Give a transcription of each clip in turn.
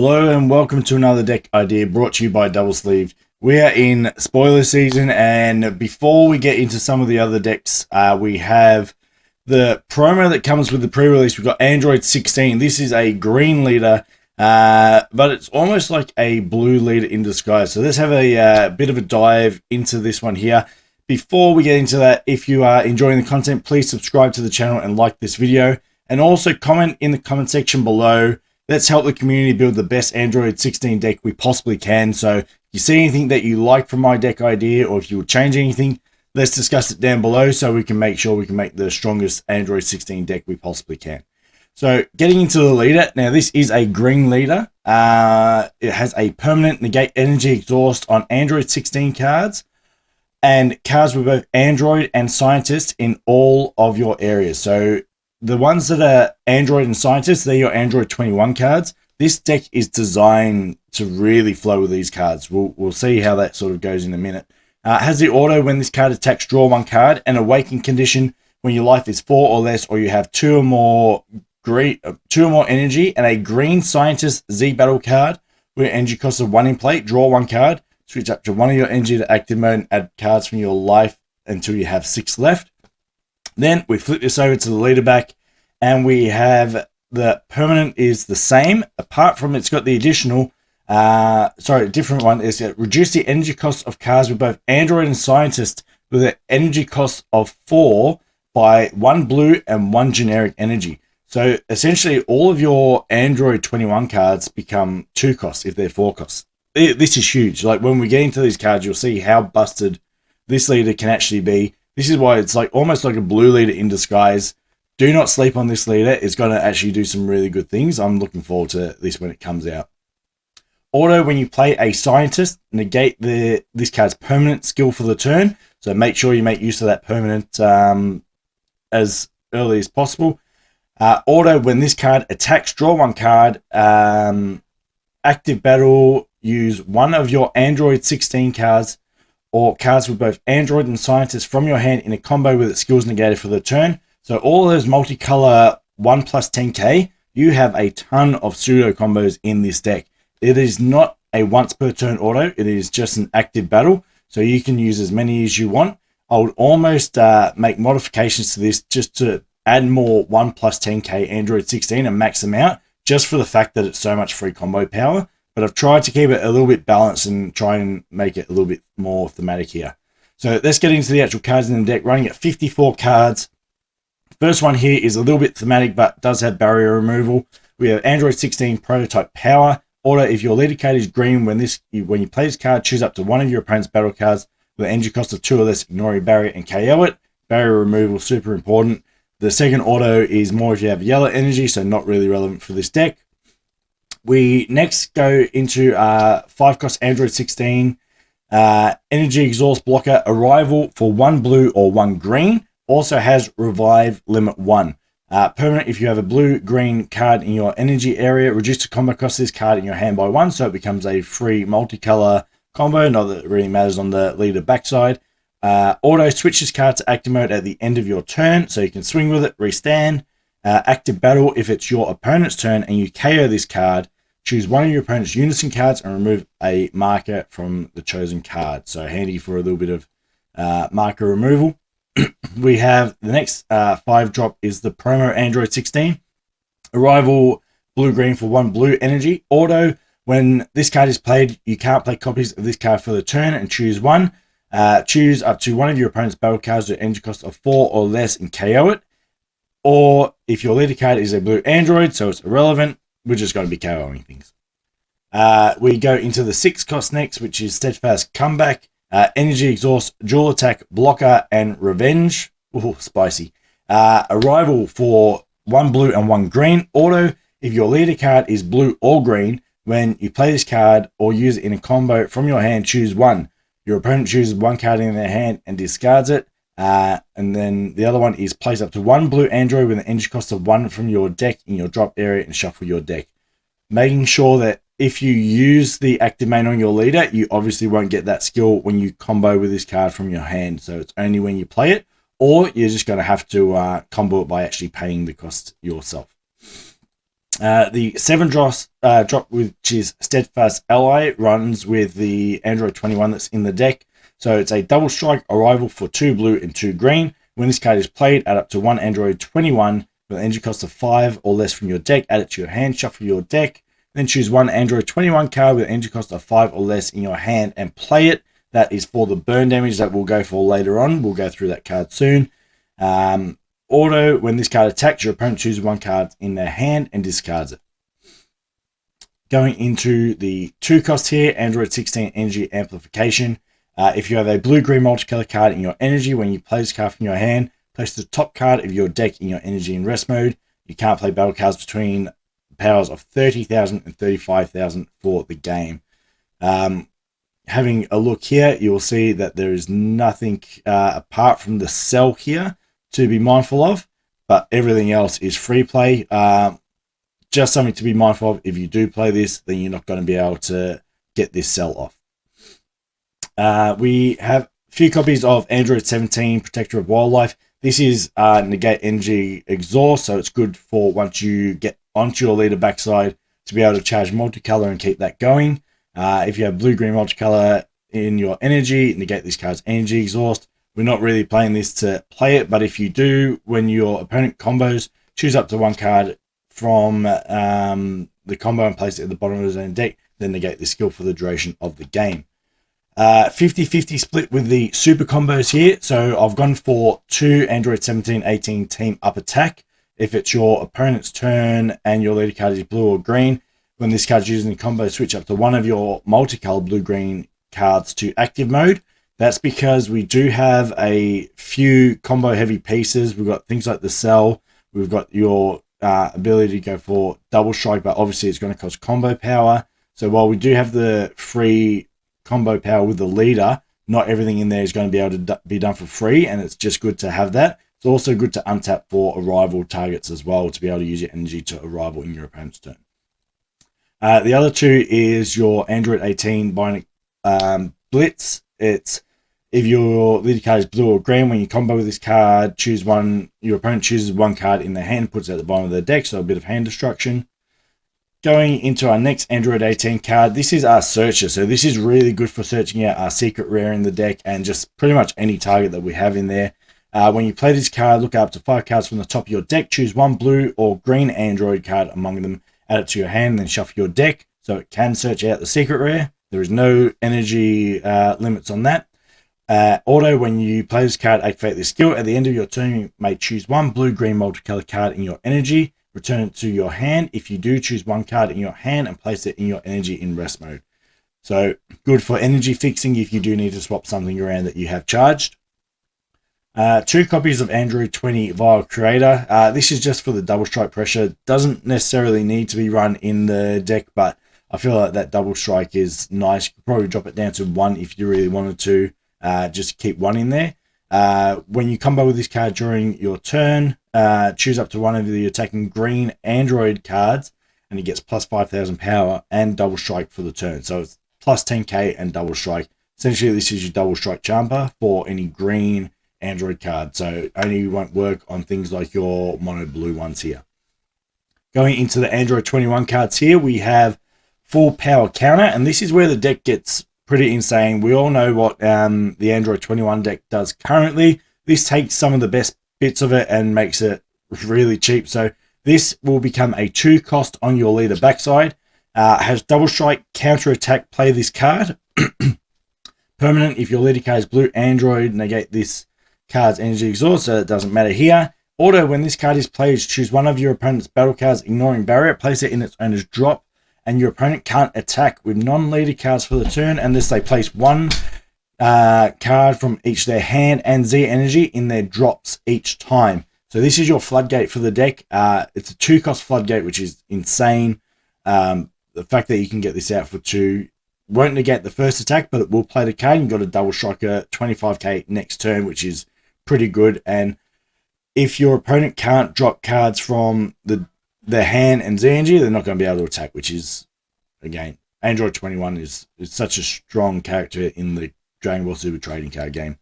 Hello and welcome to another deck idea brought to you by Double Sleeved. We are in spoiler season, and before we get into some of the other decks, we have the promo that comes with the pre-release. We've got Android 16. This is a green leader, but it's almost like a blue leader in disguise. So let's have a bit of a dive into this one here. Before we get into that, if you are enjoying the content, please subscribe to the channel and like this video. And also comment in the comment section below. Let's help the community build the best Android 16 deck we possibly can. So if you see anything that you like from my deck idea, or if you would change anything, let's discuss it down below so we can make sure we can make the strongest Android 16 deck we possibly can. So getting into the leader, now this is a green leader. It has a permanent negate energy exhaust on Android 16 cards and cards with both Android and Scientist in all of your areas. So the ones that are Android and Scientist, they're your Android 21 cards. This deck is designed to really flow with these cards. We'll see how that sort of goes in a minute. Has the auto when this card attacks, draw one card, and awaken condition when your life is 4 or less, or you have two or more energy, and a green Scientist Z battle card with energy cost of 1 in play. Draw one card, switch up to one of your energy to active mode, and add cards from your life until you have 6 left. Then we flip this over to the leader back, and we have the permanent is the same, apart from it's got the additional, different one is reduce the energy cost of cards with both Android and Scientist with an energy cost of 4 by 1 blue and 1 generic energy. So essentially all of your Android 21 cards become 2 costs if they're 4 costs. This is huge. Like when we get into these cards, you'll see how busted this leader can actually be. This is why it's like almost like a blue leader in disguise. Do not sleep on this leader. It's going to actually do some really good things. I'm looking forward to this when it comes out. Auto, when you play a Scientist, negate this card's permanent skill for the turn. So make sure you make use of that permanent as early as possible. Auto, when this card attacks, draw one card. Active battle, use one of your Android 16 cards or cards with both Android and Scientist from your hand in a combo with its skills negated for the turn. So all of those multicolor 1+10k, you have a ton of pseudo combos in this deck. It is not a once per turn auto. It is just an active battle. So you can use as many as you want. I would almost make modifications to this just to add more 1+10k Android 16 and max them out, just for the fact that it's so much free combo power. But I've tried to keep it a little bit balanced and try and make it a little bit more thematic here. So let's get into the actual cards in the deck, running at 54 cards. First one here is a little bit thematic, but does have barrier removal. We have Android 16 prototype power. Auto, if your leader card is green, when you play this card, choose up to one of your opponent's battle cards with an energy cost of 2 or less, ignore your barrier and KO it. Barrier removal, super important. The second auto is more if you have yellow energy, so not really relevant for this deck. We next go into 5-cost Android 16 energy exhaust blocker. Arrival for 1 blue or 1 green. Also has revive limit 1. Permanent, if you have a blue-green card in your energy area, reduce the combo cost of this card in your hand by 1, so it becomes a free multicolor combo. Not that it really matters on the leader backside. Auto, switch this card to active mode at the end of your turn, so you can swing with it, restand. Active battle, if it's your opponent's turn and you KO this card, choose one of your opponent's unison cards and remove a marker from the chosen card. So handy for a little bit of marker removal. We have the next 5-drop is the promo Android 16. Arrival, blue-green for 1 blue energy. Auto, when this card is played, you can't play copies of this card for the turn and choose one. Choose up to one of your opponent's battle cards with energy cost of 4 or less and KO it. Or if your leader card is a blue Android, so it's irrelevant, we're just going to be KOing things. We go into the 6-cost next, which is Steadfast Comeback. Energy exhaust, dual attack, blocker, and revenge. Ooh, spicy. Arrival for 1 blue and 1 green. Auto, if your leader card is blue or green, when you play this card or use it in a combo from your hand, choose one. Your opponent chooses 1 card in their hand and discards it. And then the other one is place up to 1 blue Android with an energy cost of 1 from your deck in your drop area and shuffle your deck. Making sure that if you use the active main on your leader, you obviously won't get that skill when you combo with this card from your hand. So it's only when you play it, or you're just going to have to combo it by actually paying the cost yourself. The 7 drop, which is Steadfast Ally, runs with the Android 21 that's in the deck. So it's a double strike arrival for 2 blue and 2 green. When this card is played, add up to 1 Android 21 with an energy cost of 5 or less from your deck, add it to your hand, shuffle your deck, then choose 1 Android 21 card with an energy cost of 5 or less in your hand and play it. That is for the burn damage that we'll go for later on. We'll go through that card soon. Auto, when this card attacks, your opponent chooses 1 card in their hand and discards it. Going into the 2 cost here, Android 16 Energy Amplification. If you have a blue-green multicolor card in your energy, when you play this card from your hand, place the top card of your deck in your energy in rest mode. You can't play battle cards between powers of 30,000 and 35,000 for the game. Having a look here, you will see that there is nothing apart from the cell here to be mindful of, but everything else is free play. Just something to be mindful of. If you do play this, then you're not going to be able to get this cell off. We have a few copies of Android 17 Protector of Wildlife. This is negate energy exhaust, so it's good for once you get onto your leader backside to be able to charge multicolor and keep that going. If you have blue-green multicolor in your energy, negate this card's energy exhaust. We're not really playing this to play it, but if you do, when your opponent combos, choose up to 1 card from the combo and place it at the bottom of his own deck, then negate the skill for the duration of the game. 50-50 split with the super combos here. So I've gone for 2 Android 17-18 team up attack. If it's your opponent's turn and your leader card is blue or green, when this card is using the combo, switch up to 1 of your multicolor blue-green cards to active mode. That's because we do have a few combo heavy pieces. We've got things like the cell. We've got your ability to go for double strike, but obviously it's going to cost combo power. So while we do have the free combo power with the leader, not everything in there is going to be able to be done for free, and it's just good to have that. It's also good to untap for arrival targets as well, to be able to use your energy to arrival in your opponent's turn. The other 2 is your Android 18 Bionic Blitz. It's if your leader card is blue or green, when you combo with this card, choose 1. Your opponent chooses 1 card in their hand, puts it at the bottom of their deck, so a bit of hand destruction. Going into our next Android 18 card, this is our Searcher. So this is really good for searching out our secret rare in the deck and just pretty much any target that we have in there. When you play this card, look up to 5 cards from the top of your deck, choose 1 blue or green Android card among them, add it to your hand, then shuffle your deck so it can search out the secret rare. There is no energy limits on that. Auto, when you play this card, activate this skill. At the end of your turn, you may choose 1 blue-green multicolor card in your energy, return it to your hand. If you do, choose 1 card in your hand and place it in your energy in rest mode. So good for energy fixing if you do need to swap something around that you have charged. 2 copies of Android 20 Vial Creator. This is just for the double strike pressure. Doesn't necessarily need to be run in the deck, but I feel like that double strike is nice. You could probably drop it down to 1 if you really wanted to. Just keep 1 in there. When you combo with this card during your turn, choose up to 1 of the attacking green Android cards, and it gets plus 5,000 power and double strike for the turn. So it's plus 10k and double strike. Essentially, this is your double strike jumper for any green Android card. So only won't work on things like your mono blue ones here. Going into the Android 21 cards here, we have full power counter, and this is where the deck gets pretty insane. We all know what the Android 21 deck does currently. This takes some of the best bits of it and makes it really cheap. So this will become a 2 cost on your leader backside. Has double strike, counter attack, play this card. Permanent, if your leader card is blue Android, negate this card's energy exhaust, so it doesn't matter here. Auto, when this card is played, choose 1 of your opponent's battle cards, ignoring barrier, place it in its owner's drop, and your opponent can't attack with non-leader cards for the turn unless they place 1 card from each their hand and Z energy in their drops each time. So this is your floodgate for the deck. It's a 2 cost floodgate, which is insane. The fact that you can get this out for 2 won't negate the first attack, but it will play the card. You've got a double striker 25k next turn, which is pretty good. And if your opponent can't drop cards from their hand and Z energy, they're not going to be able to attack, which is, again, Android 21 is such a strong character in the Dragon Ball Super trading card game.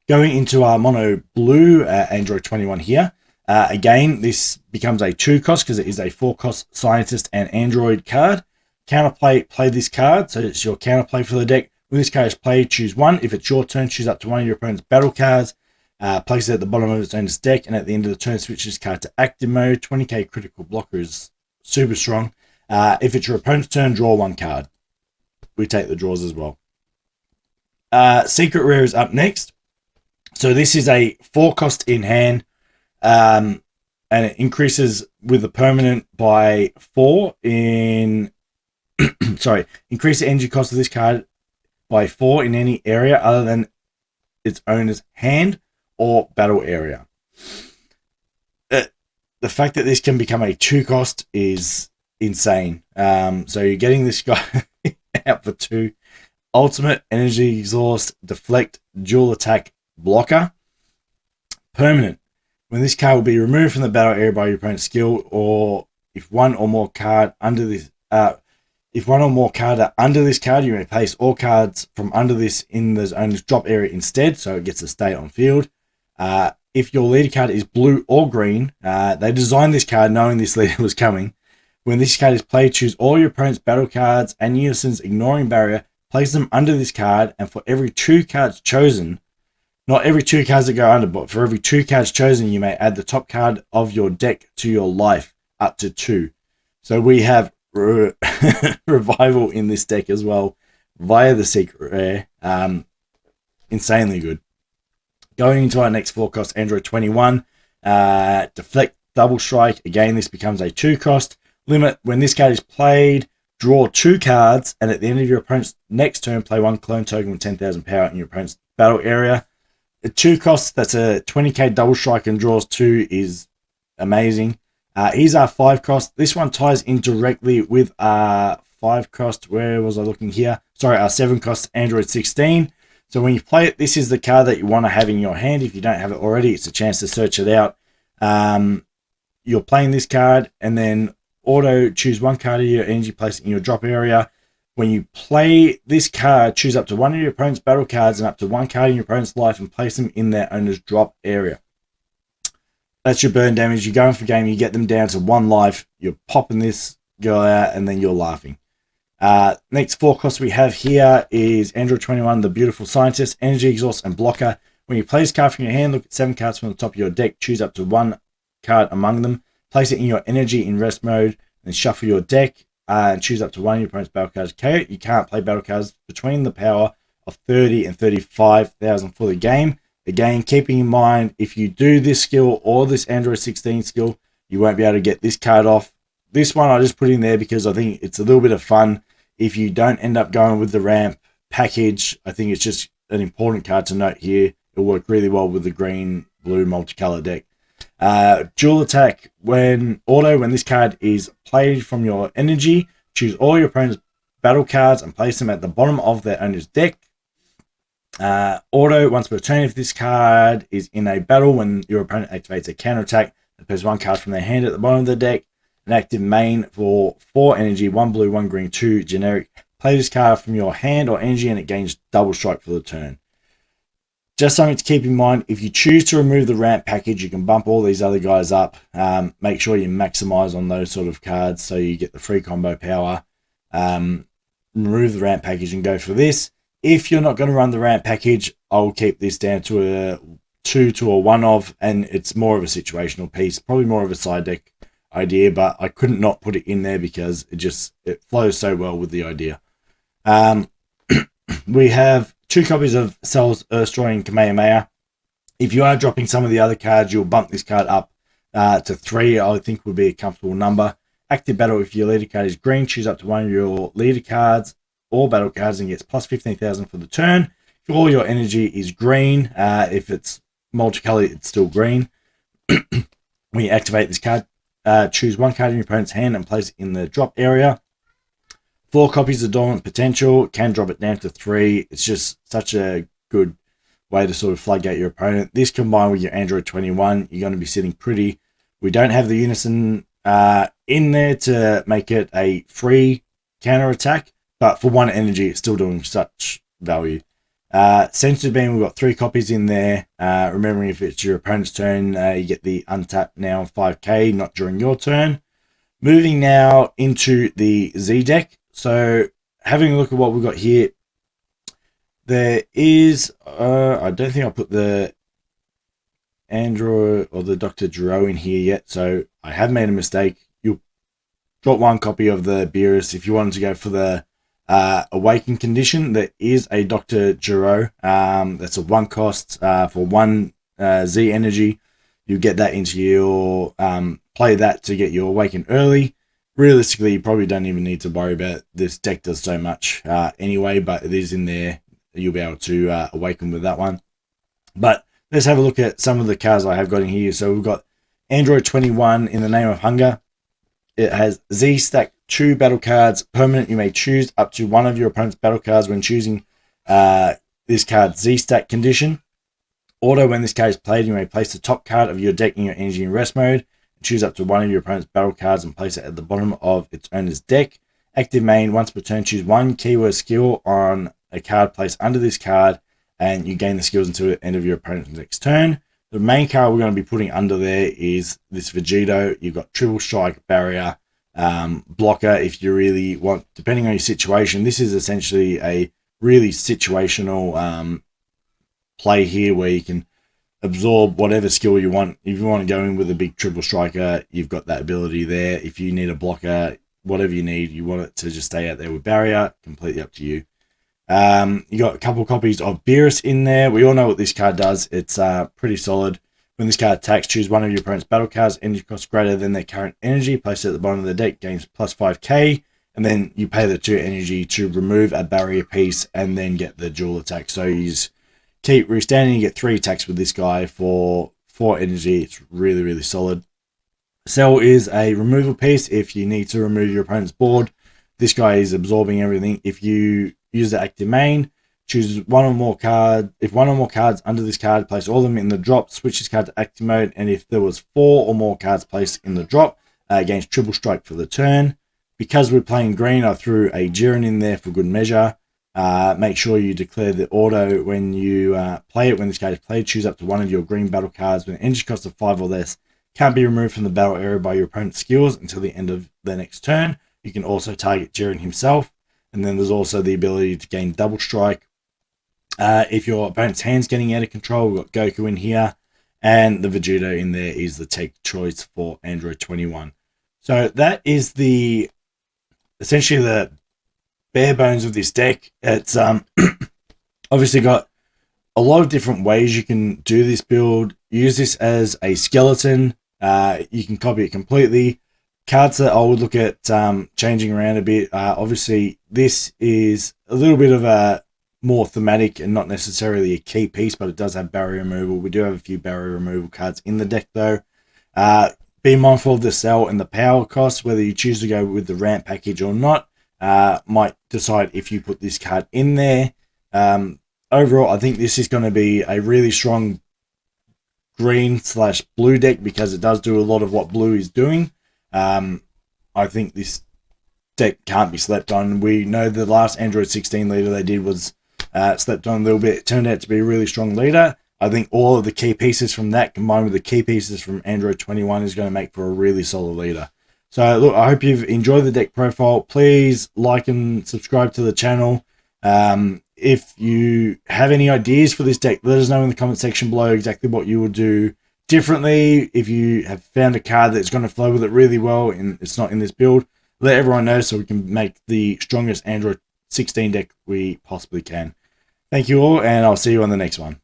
Going into our mono blue Android 21 here, Again, this becomes a 2 cost because it is a 4 cost Scientist and Android card. Counterplay, play this card, so it's your counterplay for the deck. When this card is played, choose one. If it's your turn, choose up to one of your opponent's battle cards. Place it at the bottom of its owner's deck, and at the end of the turn, switch this card to active mode. 20k critical blocker is super strong. If it's your opponent's turn, draw one card. We take the draws as well. Secret Rare is up next. So this is a 4 cost in hand, and it increases with the permanent by 4 in... sorry, increase the energy cost of this card by 4 in any area other than its owner's hand or battle area. The fact that this can become a 2 cost is insane. So you're getting this guy out for 2. Ultimate, energy exhaust, deflect, dual attack, blocker. Permanent. When this card will be removed from the battle area by your opponent's skill, or if one or more card under this if one or more card are under this card, you may place all cards from under this in the owner's drop area instead, so it gets to stay on field. If your leader card is blue or green, they designed this card knowing this leader was coming. When this card is played, choose all your opponent's battle cards and unison's ignoring barrier, place them under this card, and for every 2 cards chosen, not every 2 cards that go under, but for every 2 cards chosen, you may add the top card of your deck to your life, up to 2. So we have revival in this deck as well via the secret rare. Insanely good. Going into our next 4 cost, Android 21, deflect, double strike. Again, this becomes a 2 cost. Limit, when this card is played, draw 2 cards, and at the end of your opponent's next turn, play 1 clone token with 10,000 power in your opponent's battle area. The 2 costs, that's a 20k double strike and draws 2 is amazing. Here's our 5 cost. This one ties in directly with our 5 cost. Where was I looking here? Sorry, our 7 cost Android 16. So when you play it, this is the card that you want to have in your hand. If you don't have it already, it's a chance to search it out. You're playing this card, and then auto choose 1 card of your energy, place it in your drop area. When you play this card, choose up to 1 of your opponent's battle cards and up to 1 card in your opponent's life and place them in their owner's drop area. That's your burn damage. You're going for game, you get them down to 1 life, you're popping this guy out, and then you're laughing. Next 4 costs we have here is Android 21, the beautiful Scientist, energy exhaust, and blocker. When you play this card from your hand, look at 7 cards from the top of your deck, choose up to 1 card among them, place it in your energy in rest mode, and shuffle your deck, and choose up to 1 of your opponent's battle cards. Okay, you can't play battle cards between the power of 30 and 35,000 for the game. Again, keeping in mind, if you do this skill or this Android 16 skill, you won't be able to get this card off. This one I just put in there because I think it's a little bit of fun. If you don't end up going with the ramp package, I think it's just an important card to note here. It'll work really well with the green-blue multicolor deck. Dual attack, when this card is played from your energy, choose all your opponent's battle cards and place them at the bottom of their owner's deck. Auto, once per turn, if this card is in a battle, when your opponent activates a counterattack, it plays 1 card from their hand at the bottom of the deck. An active main for 4 energy, 1 blue, 1 green, 2 generic. Play this card from your hand or energy and it gains double strike for the turn. Just something to keep in mind, if you choose to remove the ramp package, you can bump all these other guys up. Make sure you maximize on those sort of cards so you get the free combo power. Remove the ramp package and go for this. If you're not going to run the ramp package, I'll keep this down to a 2 to a 1 of, and it's more of a situational piece, probably more of a side deck idea, but I couldn't not put it in there because it flows so well with the idea. We have 2 copies of Cell's Earthstroy Kamehameha. If you are dropping some of the other cards, you'll bump this card up to 3, I think would be a comfortable number. Active battle, if your leader card is green, choose up to 1 of your leader cards or battle cards and gets plus 15,000 for the turn. If all your energy is green, if it's multicolored, it's still green. When you activate this card, choose 1 card in your opponent's hand and place it in the drop area. 4 copies of Dormant Potential, can drop it down to 3. It's just such a good way to sort of floodgate your opponent. This combined with your Android 21, you're going to be sitting pretty. We don't have the Unison in there to make it a free counter attack, but for 1 energy, it's still doing such value. Sensory Beam, we've got 3 copies in there. Remembering if it's your opponent's turn, you get the untap now 5k, not during your turn. Moving now into the Z deck. So having a look at what we've got here, there is, I don't think I'll put the Android or the Dr. Giro in here yet, so I have made a mistake. You'll drop 1 copy of the Beerus. If you wanted to go for the Awaken condition, there is a Dr. Giro. That's a 1 cost for 1 Z energy. You get that into your play that to get your Awaken early. Realistically, you probably don't even need to worry about it. This deck does so much anyway, but it is in there. You'll be able to Awaken with that one. But let's have a look at some of the cards I have got in here. So we've got Android 21 in the Name of Hunger. It has Z stack 2 battle cards. Permanent, you may choose up to 1 of your opponent's battle cards when choosing this card's Z stack condition. Auto, when this card is played, you may place the top card of your deck in your energy and rest mode. And choose up to 1 of your opponent's battle cards and place it at the bottom of its owner's deck. Active main, once per turn, choose 1 keyword skill on a card placed under this card, and you gain the skills until the end of your opponent's next turn. The main card we're going to be putting under there is this Vegito. You've got Triple Strike, Barrier, Blocker if you really want, depending on your situation. This is essentially a really situational play here where you can absorb whatever skill you want. If you want to go in with a big Triple Striker, you've got that ability there. If you need a blocker, whatever you need, you want it to just stay out there with Barrier, completely up to you. You got a couple copies of Beerus in there. We all know what this card does. It's pretty solid. When this card attacks, choose 1 of your opponent's battle cards, energy cost greater than their current energy, place it at the bottom of the deck, gains plus 5k, and then you pay the 2 energy to remove a barrier piece and then get the dual attack. So you keep restanding, you get 3 attacks with this guy for 4 energy. It's really, really solid. Cell is a removal piece if you need to remove your opponent's board. This guy is absorbing everything. If you use the active main, choose 1 or more card. If 1 or more cards under this card, place all of them in the drop, switch this card to active mode, and if there was 4 or more cards placed in the drop, gains Triple Strike for the turn. Because we're playing green, I threw a Jiren in there for good measure. Make sure you declare the auto when you play it. When this card is played, choose up to 1 of your green battle cards with an energy cost of 5 or less. Can't be removed from the battle area by your opponent's skills until the end of the next turn. You can also target Jiren himself. And then there's also the ability to gain double strike. If your opponent's hand's getting out of control, we've got Goku in here. And the Vegito in there is the take choice for Android 21. So that is essentially the bare bones of this deck. It's obviously got a lot of different ways you can do this build. Use this as a skeleton. You can copy it completely. Cards that I would look at changing around a bit. Obviously, this is a little bit of a more thematic and not necessarily a key piece, but it does have barrier removal. We do have a few barrier removal cards in the deck, though. Be mindful of the cell and the power costs, whether you choose to go with the ramp package or not. Might decide if you put this card in there. Overall, I think this is going to be a really strong green/blue deck because it does do a lot of what blue is doing. I think this deck can't be slept on. We know the last Android 16 leader they did was slept on a little bit. It turned out to be a really strong leader. I think all of the key pieces from that combined with the key pieces from Android 21 is going to make for a really solid leader. So look, I hope you've enjoyed the deck profile. Please like and subscribe to the channel. If you have any ideas for this deck, let us know in the comment section below exactly what you would do differently. If you have found a card that's going to flow with it really well and it's not in this build, let everyone know so we can make the strongest Android 16 deck we possibly can. Thank you all, and I'll see you on the next one.